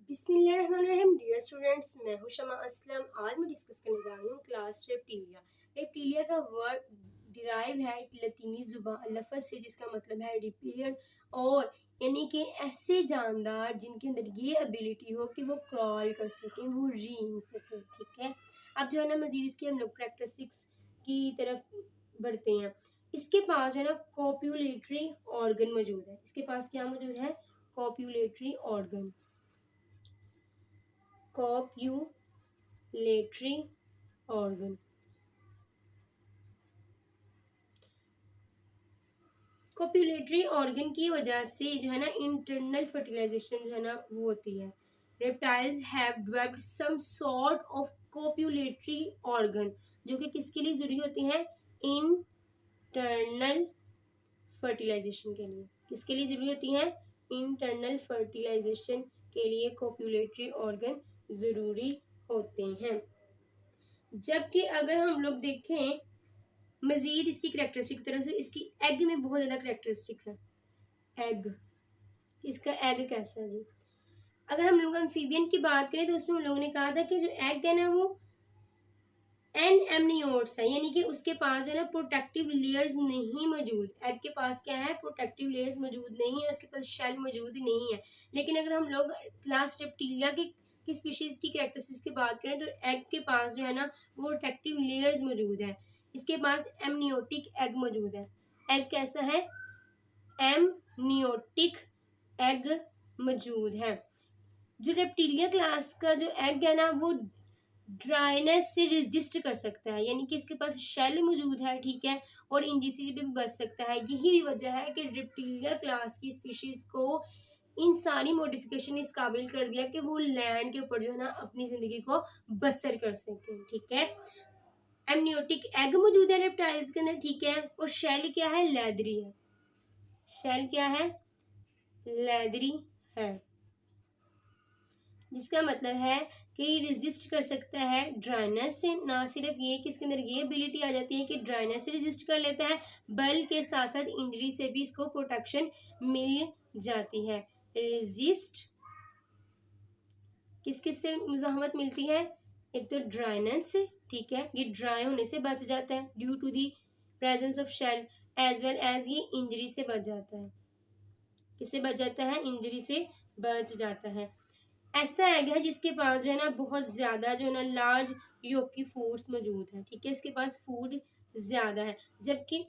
बिस्मिल्लाहिर्रहमानिर्रहीम। Dear students, मैं हूं शमा असलम। आज मैं डिस्कस करने जा रही हूँ क्लास रेप्टिलिया। रेप्टिलिया का वर्ड डिराइव है एक लतीनी जुबान लफ्ज़ से जिसका मतलब है रिपेयर, और यानी कि ऐसे जानदार जिनके अंदर ये एबिलिटी हो कि वो क्रॉल कर सकें, वो रेंग सकें। ठीक है, अब जो है ना मजीद इसके हम लोग प्रैक्टिसिक्स की तरफ बढ़ते हैं। इसके पास जो है ना कॉप्यूलेटरी ऑर्गन मौजूद है। इसके पास क्या मौजूद है? कॉप्यूलेटरी ऑर्गन, कॉप्यूलेटरी ऑर्गन। कॉप्यूलेटरी ऑर्गन की वजह से जो है ना इंटरनल फर्टिलाइजेशन जो है ना वो होती है। Reptiles have developed some sort of copulatory organ, जो कि किसके लिए जरूरी होती हैं? इंटरनल फर्टिलाइजेशन के लिए। किसके लिए जरूरी होती हैं? इंटरनल फर्टिलाइजेशन के लिए कॉप्यूलेटरी ऑर्गन जरूरी होते हैं। जबकि अगर हम लोग देखें मजीद इसकी करेक्टरिस्टिक की तरफ से, इसकी एग में बहुत ज़्यादा करेक्टरिस्टिक है। एग, इसका एग कैसा है जी? अगर हम लोग एम्फीबियन की बात करें तो उसमें हम लोगों ने कहा था कि जो एग है ना वो एन एमनियोट्स है, यानी कि उसके पास जो है ना प्रोटेक्टिव लेयर्स नहीं मौजूद। एग के पास क्या है? प्रोटेक्टिव लेयर्स मौजूद नहीं है, उसके पास शेल मौजूद नहीं है। लेकिन अगर हम लोग क्लास रेप्टिलिया की स्पीशीज की कैरेक्टरिस्टिक्स की बात करें तो एग के पास जो है ना वो प्रोटेक्टिव लेयर्स मौजूद है। इसके पास एमनियोटिक एग मौजूद है। एग कैसा है? एमनियोटिक एग मौजूद है। जो रेप्टिलिया क्लास का जो एग है ना वो ड्राइनेस से रेजिस्ट कर सकता है, यानी कि इसके पास शेल मौजूद है, ठीक है, और इंजिसी भी बच सकता है। यही वजह है कि रेप्टिलिया क्लास की स्पीशीज को इन सारी मॉडिफिकेशन इस काबिल कर दिया कि वो लैंड के ऊपर जो है ना अपनी जिंदगी को बसर कर सके। ठीक है, एमनियोटिक एग मौजूद है रेप्टाइल्स के अंदर, ठीक है, और शेल क्या है? लेदरी है। शेल क्या है? लेदरी है, जिसका मतलब है कि रेजिस्ट कर सकता है ड्राइनेस से। ना सिर्फ ये कि इसके अंदर ये एबिलिटी आ जाती है कि ड्राइनेस से रेजिस्ट कर लेता है, बल्कि साथ साथ इंजरी से भी इसको प्रोटेक्शन मिल जाती है। रेजिस्ट किस किस से मुजाहमत मिलती है? एक तो ड्राइनेस से, ठीक है, ये ड्राई होने से बच जाता है due to the presence of shell, as well as ये इंजरी से बच जाता है। किससे बच जाता है? इंजरी से बच जाता है। ऐसा एग है जिसके पास जो है ना बहुत ज्यादा जो है ना लार्ज योग की फोर्स मौजूद है, ठीक है, इसके पास फूड ज्यादा है। जबकि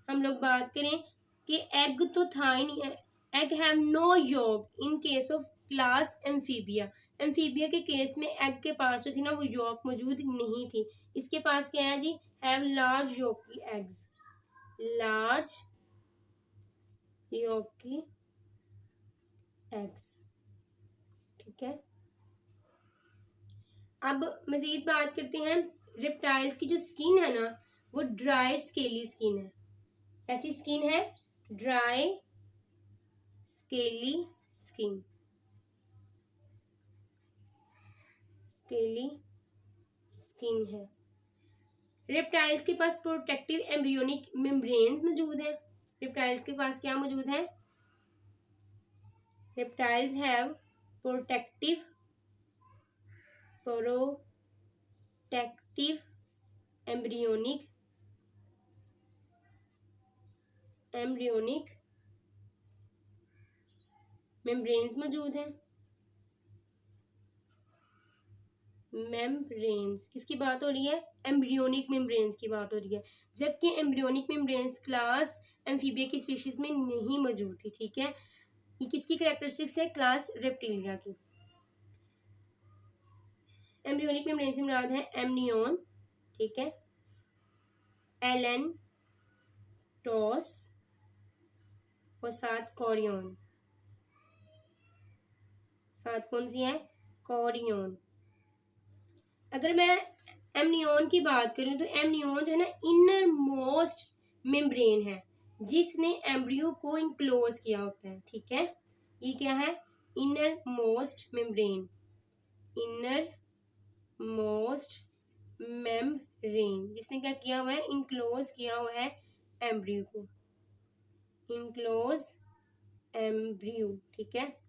हम लोग बात करें कि एग तो था ही नहीं, एग हैव नो योग in case of class amphibia. Amphibia के केस में एग के पास जो थी ना वो योग मौजूद नहीं थी। इसके पास क्या है जी? हैव लार्ज योग की एग्स, लार्ज योग की एग्स, ठीक है। अब मजीद बात करते हैं। रिप्टाइल्स की जो स्किन है ना वो ड्राई स्केली स्किन है। ऐसी स्किन है dry scaly skin, scaly skin है। रिप्टाइल्स के पास प्रोटेक्टिव एम्ब्रियोनिक मेम्ब्रेन्स मौजूद है। रिप्टाइल्स के पास क्या मौजूद है? Reptiles have protective protective embryonic embryonic membranes मौजूद है। मेम्ब्रेन्स किसकी बात हो रही है? एम्ब्रियोनिक मेम्ब्रेन्स की बात हो रही है। जबकि एम्ब्रियोनिक मेम्ब्रेन्स क्लास एम्फीबिया की स्पीशीज में नहीं मौजूद थी, ठीक है। ये किसकी कैरेक्टरिस्टिक्स है? क्लास रेप्टिलिया की। एम्ब्रियोनिक मेम्ब्रेन से मुराद है एमनियोन, ठीक है, एलन टॉस और साथ कॉरियन। साथ कौन सी है? कॉरियन। अगर मैं एमनियोन की बात करूं तो एमनियोन जो है ना इनर मोस्ट मेम्ब्रेन है जिसने एम्ब्रियो को इनक्लोज किया होता है, ठीक है। ये क्या है? Inner most membrane, inner most membrane, जिसने क्या किया हुआ है? इनक्लोज किया हुआ है एम्ब्रियो को, इनक्लोज एम्ब्रियो, ठीक है।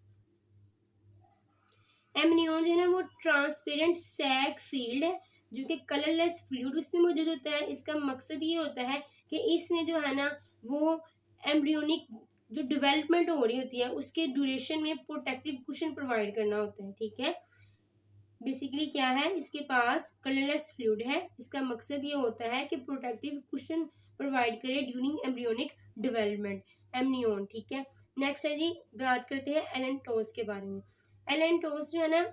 एमनियन जो है ना वो ट्रांसपेरेंट सैक फील्ड है जो कि कलरलेस फ्लूइड उसमें मौजूद होता है। इसका मकसद ये होता है कि इसमें जो है ना वो एम्ब्रियोनिक जो डेवलपमेंट हो रही होती है उसके ड्यूरेशन में प्रोटेक्टिव कुशन प्रोवाइड करना होता है। ठीक है, बेसिकली क्या है, इसके पास कलरलेस फ्लूइड है। इसका मकसद ये होता है कि प्रोटेक्टिव कुशन प्रोवाइड करे ड्यूरिंग एम्ब्रियोनिक डेवलपमेंट, एमनियन। ठीक है, नेक्स्ट है जी, बात करते हैं एलेंटोस के बारे में। एलेंटोस जो है ना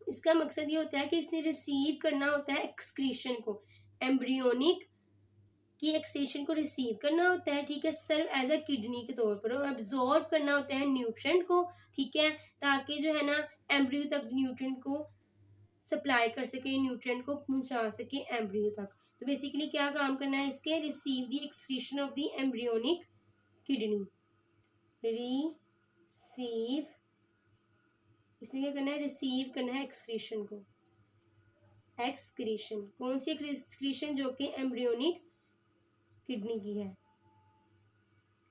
इसका मकसद ये होता है कि इसने रिसीव करना होता है एक्सक्रीशन को, एम्ब्रियोनिक की एक्सक्रीशन को रिसीव करना होता है। ठीक है, सर्व एज अ किडनी के तौर पर, और अब्जॉर्ब करना होता है न्यूट्रिएंट को। ठीक है, ताकि जो है ना एम्ब्रियो तक न्यूट्रिएंट को सप्लाई कर सके, न्यूट्रिएंट को पहुंचा सके एम्ब्रियो तक। तो बेसिकली क्या काम करना है इसके, receive the excretion of the embryonic kidney, receive, इसने क्या करना है, रिसीव करना है एक्सक्रीशन को। एक्सक्रीशन कौन सी एक्सक्रीशन, जो कि एम्ब्रियोनिक किडनी की है।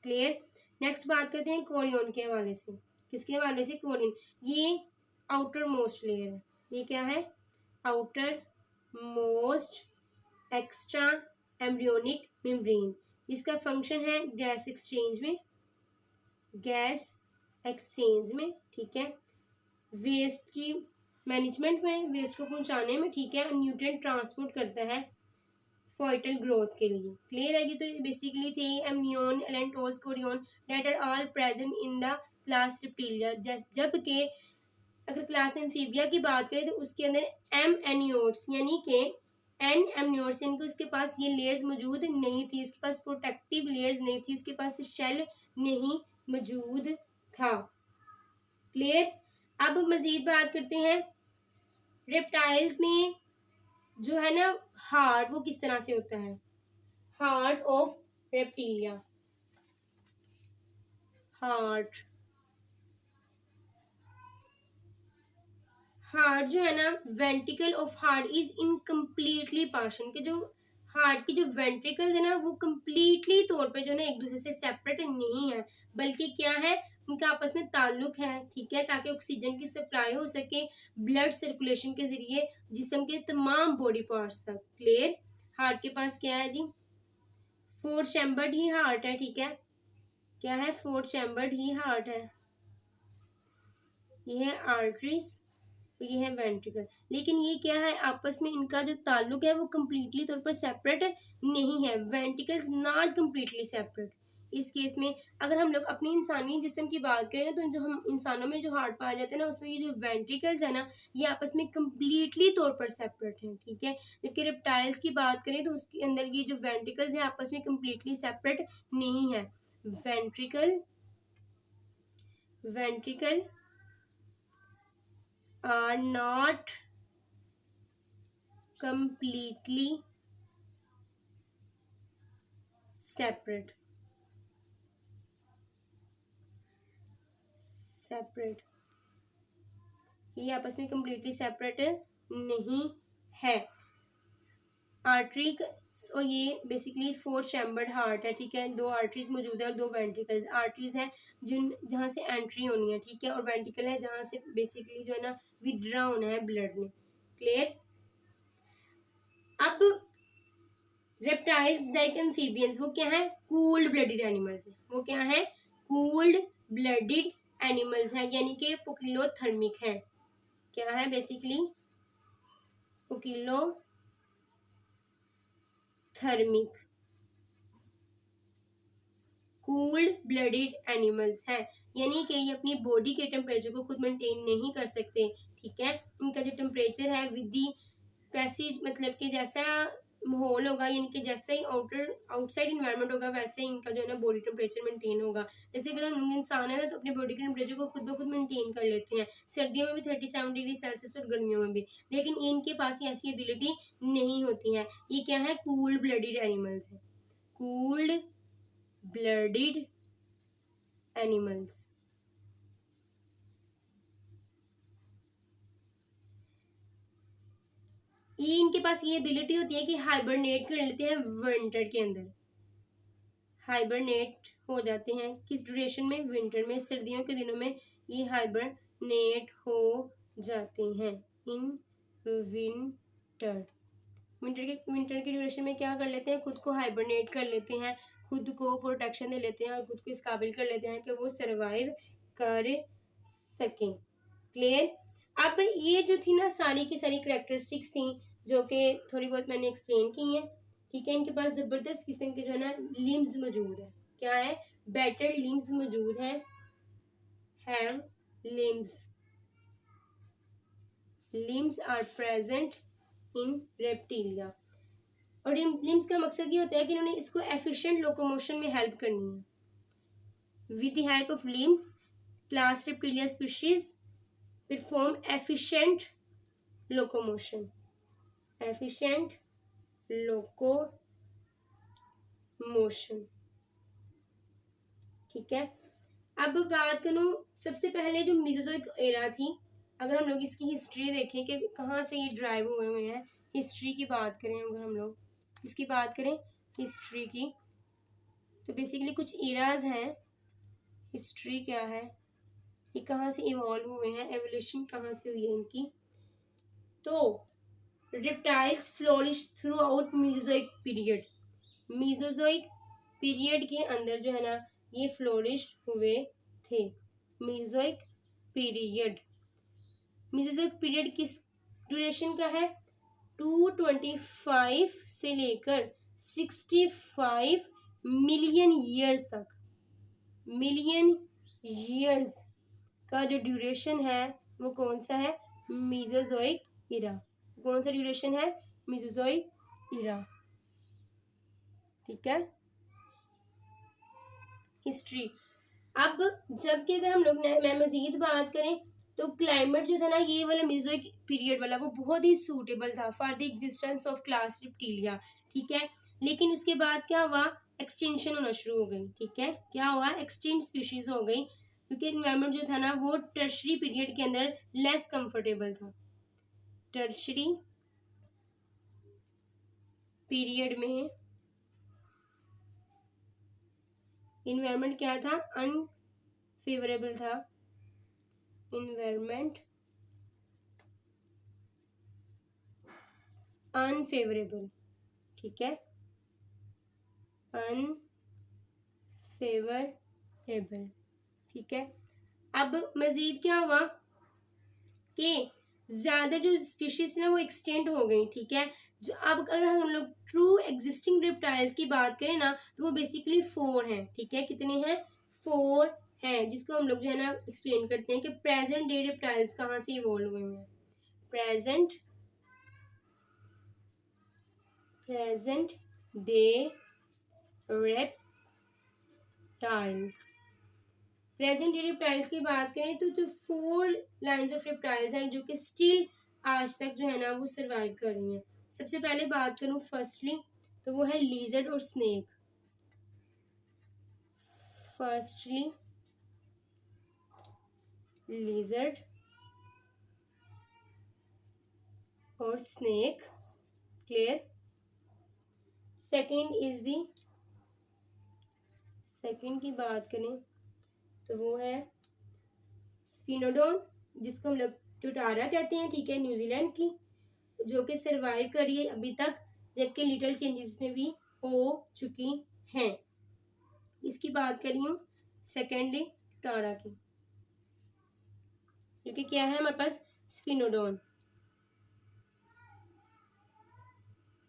क्लियर। नेक्स्ट बात करते हैं कोरियन के हवाले से। किसके हवाले से, कोरियन। ये आउटर मोस्ट लेयर है। ये क्या है, outer most extra embryonic membrane, जिसका फंक्शन है गैस एक्सचेंज में, गैस एक्सचेंज में। ठीक है, वेस्ट की मैनेजमेंट में, वेस्ट को पहुंचाने में। ठीक है, न्यूट्रिएंट ट्रांसपोर्ट करता है फॉइटल ग्रोथ के लिए। क्लियर है कि, तो basically the amnion, allantois, chorion that are all present in the class Reptilia. जबकि अगर क्लास एम्फीबिया की बात करें तो उसके अंदर एम एनियोट्स यानी कि एन एमनियोट्स, यानी कि उसके पास ये लेयर्स मौजूद नहीं थी, उसके पास प्रोटेक्टिव लेयर्स नहीं थी, उसके पास शेल नहीं मौजूद था। क्लियर। अब मजीद बात करते हैं रेप्टाइल्स में जो है ना हार्ट, वो किस तरह से होता है। Heart of Reptilia, heart, heart जो है ना, ventricle of heart is incompletely partition, के जो हार्ट की जो वेंट्रिकल्स है ना वो कम्प्लीटली तौर पे जो है ना एक दूसरे से सेपरेट नहीं है, बल्कि क्या है, उनका आपस में ताल्लुक है। ठीक है, ताकि ऑक्सीजन की सप्लाई हो सके ब्लड सर्कुलेशन के जरिए जिस्म के तमाम बॉडी पार्ट्स तक। क्लियर। हार्ट के पास क्या है जी, फोर चैम्बर्ड ही हार्ट है। ठीक है, क्या है, फोर चैम्बर्ड ही हार्ट है। ये है आर्टरीज, ये है वेंट्रिकल। लेकिन ये क्या है, आपस में इनका जो ताल्लुक है वो कम्प्लीटली तौर पर सेपरेट नहीं है। Ventricles not completely separate. इस केस में अगर हम लोग अपनी इंसानी जिस्म की बात करें तो जो हम इंसानों में जो हार्ट पाया जाता है ना उसमें ये जो वेंट्रिकल्स है ना ये आपस में कम्प्लीटली तौर पर सेपरेट हैं। ठीक है, जबकि रेप्टाइल्स की बात करें तो उसके अंदर ये जो वेंट्रिकल्स है आपस में कम्प्लीटली सेपरेट नहीं है। Ventricle, ventricle are not completely separate, separate, ये आपस में completely separate नहीं है। आर्टरी और ये बेसिकली फोर चैम्बर्ड हार्ट है। ठीक है, दो आर्टरीज मौजूद है और दो वेंट्रिकल्स। आर्टरीज है जिन जहाँ से एंट्री होनी है। ठीक है, और वेंट्रिकल है जहाँ से बेसिकली जो है ना विदड्रा होना है ब्लड में। क्लियर। अब रेप्टाइल्स लाइक एम्फीबियंस वो क्या है, कूल्ड ब्लडेड एनिमल्स है। वो क्या है, कूल्ड ब्लडेड एनिमल्स है, यानी कि पोकिलोथर्मिक है। क्या है, बेसिकली पोकिलोथर्मिक, कूल्ड ब्लडेड एनिमल्स है, यानी कि ये अपनी बॉडी के टेम्परेचर को खुद मेंटेन नहीं कर सकते। ठीक है, इनका जो टेम्परेचर है विद दी पैसेज, मतलब कि जैसा माहौल होगा यानी कि जैसा ही आउटसाइड इन्वायरमेंट होगा वैसे ही इनका जो है ना बॉडी टेम्परेचर मेंटेन होगा। जैसे अगर हम इंसान है ना तो अपने बॉडी के टेम्परेचर को खुद ब खुद मेंटेन कर लेते हैं, सर्दियों में भी 37 डिग्री सेल्सियस और गर्मियों में भी। लेकिन इनके पास ऐसी एबिलिटी नहीं होती है। ये क्या है, कूल्ड ब्लडेड एनिमल्स है, कूल्ड ब्लडेड एनिमल्स। ये इनके पास ये एबिलिटी होती है कि हाइबरनेट कर लेते हैं विंटर के अंदर, हाइबरनेट हो जाते हैं किस ड्यूरेशन में, विंटर में, सर्दियों के दिनों में ये हाइबरनेट हो जाते हैं इन विंटर। विंटर की ड्यूरेशन में क्या कर लेते हैं, खुद को हाइबरनेट कर लेते हैं, खुद को प्रोटेक्शन दे लेते हैं और खुद को इस काबिल कर लेते हैं कि वो सरवाइव कर सकें। क्लियर। अब ये जो थी ना सारी की सारी करेक्टरिस्टिक्स थी जो कि थोड़ी बहुत मैंने एक्सप्लेन की हैं, ठीक है। इनके पास ज़बरदस्त किस्म के जो है ना लिम्स मौजूद है। क्या है, बेटर लिम्स मौजूद है, have limbs, limbs are present in reptilia. और लिम्स का मकसद ये होता है कि इन्होंने इसको एफिशिएंट लोकोमोशन में हेल्प करनी है। With the help of limbs class reptilia species perform efficient locomotion, efficient locomotion, ठीक है। अब बात करूं, सबसे पहले जो मीसोजोइक एरा थी, अगर हम लोग इसकी हिस्ट्री देखें कि कहाँ से ये ड्राइव हुए हैं, हिस्ट्री की बात करें, अगर हम लोग इसकी बात करें हिस्ट्री की, तो बेसिकली कुछ एराज हैं। हिस्ट्री क्या है, ये कहाँ से इवॉल्व हुए हैं, एवोल्यूशन कहाँ से हुई है इनकी। तो reptiles flourish through out Mesozoic period, Mesozoic period के अंदर जो है ना ये फ्लोरिश हुए थे। मीसोजोइक पीरियड, मीसोजोइक पीरियड किस ड्यूरेशन का है, 225 से लेकर 65 मिलियन ईयर्स तक, मिलियन ईयर्स का जो ड्यूरेशन है वो कौन सा है, मीसोजोइक इरा। कौन सा ड्यूरेशन है, मीसोजोइक इरा, ठीक है। हिस्ट्री। अब जबकि अगर हम लोग मजीद बात करें तो क्लाइमेट जो था ना ये वाला मीसोजोइक पीरियड वाला वो बहुत ही सूटेबल था for the existence of class reptilia, ठीक है। लेकिन उसके बाद क्या हुआ, एक्सटिंक्शन होना शुरू हो गई, ठीक है। क्या हुआ, एक्सटिंक्ट स्पीशीज हो गई, क्योंकि एनवायरनमेंट जो था ना वो टर्शरी पीरियड के अंदर लेस कंफर्टेबल था। टर्शरी पीरियड में इन्वायरमेंट क्या था, अनफेवरेबल था, इन्वायरमेंट अनफेवरेबल, ठीक है, अनफेवरेबल, ठीक है। अब मजीद क्या हुआ कि ज्यादा जो स्पीशीज ना वो एक्सटेंड हो गई, ठीक है। जो अब अगर हम लोग ट्रू एग्जिस्टिंग रेप्टाइल्स की बात करें ना तो वो बेसिकली 4 हैं, ठीक है। कितने हैं, 4 हैं, जिसको हम लोग जो है ना एक्सप्लेन करते हैं कि प्रेजेंट डे रेप्टाइल्स कहाँ से इवॉल्व हुए हैं। Present day reptiles, present day reptiles की बात करें तो जो 4 लाइन्स ऑफ रेप्टाइल्स हैं जो कि स्टिल आज तक जो है ना वो सर्वाइव कर रही हैं। सबसे पहले बात करूं फर्स्टली तो वो है लीजर्ड और स्नेक। फर्स्टली लीजर्ड और स्नेक, क्लियर। सेकंड की बात करें तो वो है स्पिनोडोन, जिसको हम लोग टुटारा कहते हैं, ठीक है, न्यूजीलैंड की, जो कि सरवाइव करी है अभी तक, जबकि लिटिल चेंजेस में भी हो चुकी हैं। इसकी बात करी हूँ सेकेंडली टुटारा की, जो कि क्या है हमारे पास, स्पिनोडोन,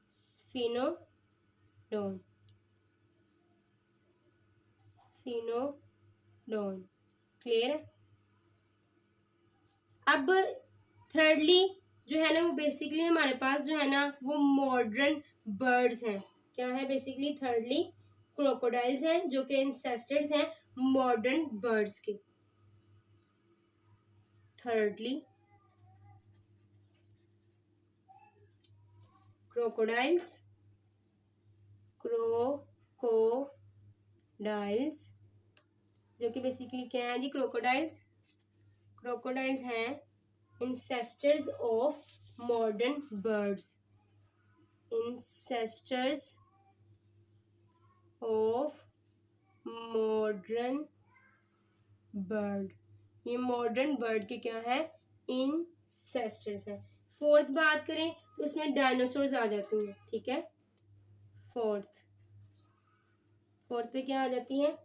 स्पिनोडोन, स्पिनोडोन, क्लियर है। अब थर्डली जो है ना वो बेसिकली हमारे पास जो है ना वो मॉडर्न बर्ड्स हैं। क्या है बेसिकली, थर्डली क्रोकोडाइल्स हैं जो कि इंसेस्टर्स हैं मॉडर्न बर्ड्स के। थर्डली क्रोकोडाइल्स, क्रोकोडाइल्स जो कि बेसिकली क्या है जी, क्रोकोडाइल्स हैं ancestors of modern birds, ancestors of modern bird. ये मॉडर्न बर्ड के क्या है, इन एंसेस्टर्स हैं। फोर्थ बात करें तो उसमें डायनासोर्स आ जाती हैं, ठीक है। फोर्थ पे क्या आ जाती हैं,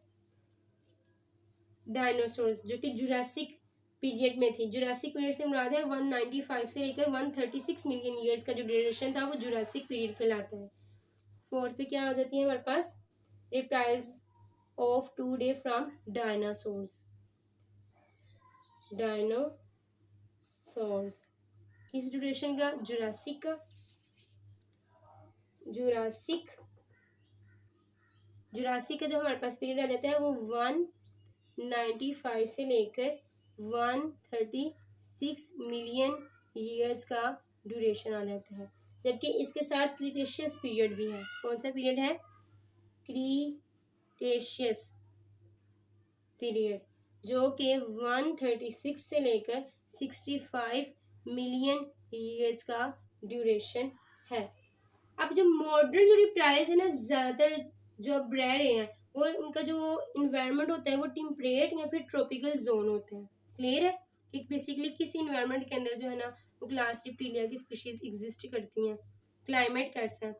डायनासोर्स, जो कि जुरासिक पीरियड में थी। जुरासिक पीरियड से मुराद है 195 से लेकर 136 मिलियन ईयर्स का जो ड्यूरेशन था वो जुरासिक पीरियड कहलाता है। फोर्थ पे क्या आ जाती है हमारे पास, reptiles of today from dinosaurs. Dinosaurs किस ड्यूरेशन का, जुरासिक का। जुरासिक का जो हमारे पास पीरियड आ जाता है वो 195 से लेकर 136 मिलियन ईयर्स का ड्यूरेशन आ जाता है। जबकि इसके साथ क्रीटेशियस पीरियड भी है। कौन सा पीरियड है, क्रीटेशियस पीरियड, जो कि 136 से लेकर 65 मिलियन ईयर्स का ड्यूरेशन है। अब जो मॉडर्न जो रिप्टाइल्स है ना, ज़्यादातर जो अब रह रहे हैं वो उनका जो इन्वायरमेंट होता है वो टेम्परेट या फिर ट्रॉपिकल जोन होते हैं। क्लियर है कि बेसिकली किसी इन्वायरमेंट के अंदर जो है ना वो क्लास रिप्टिलिया की स्पीशीज एग्जिस्ट करती हैं। क्लाइमेट कैसा है,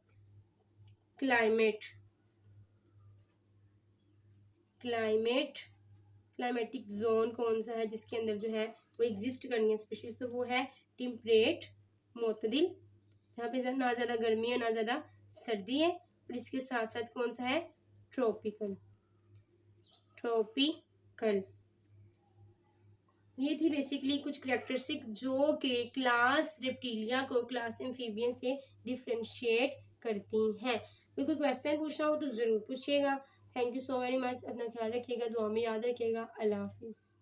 क्लाइमेटिक जोन कौन सा है जिसके अंदर जो है वो एग्जिस्ट करनी है स्पीशीज, तो वो है टेम्परेट, मोतदिल, जहाँ पे ना ज़्यादा गर्मी है ना ज़्यादा सर्दी है, और इसके साथ साथ कौन सा है, ट्रॉपिकल। ये थी बेसिकली कुछ करेक्टरिस्टिक जो कि क्लास रेप्टिलिया को क्लास एम्फीबियन से डिफ्रेंशिएट करती हैं। कोई क्वेश्चन पूछना हो तो ज़रूर पूछिएगा। Thank you so very much. अपना ख्याल रखिएगा, दुआ में याद रखिएगा। अल्लाह हाफिज़।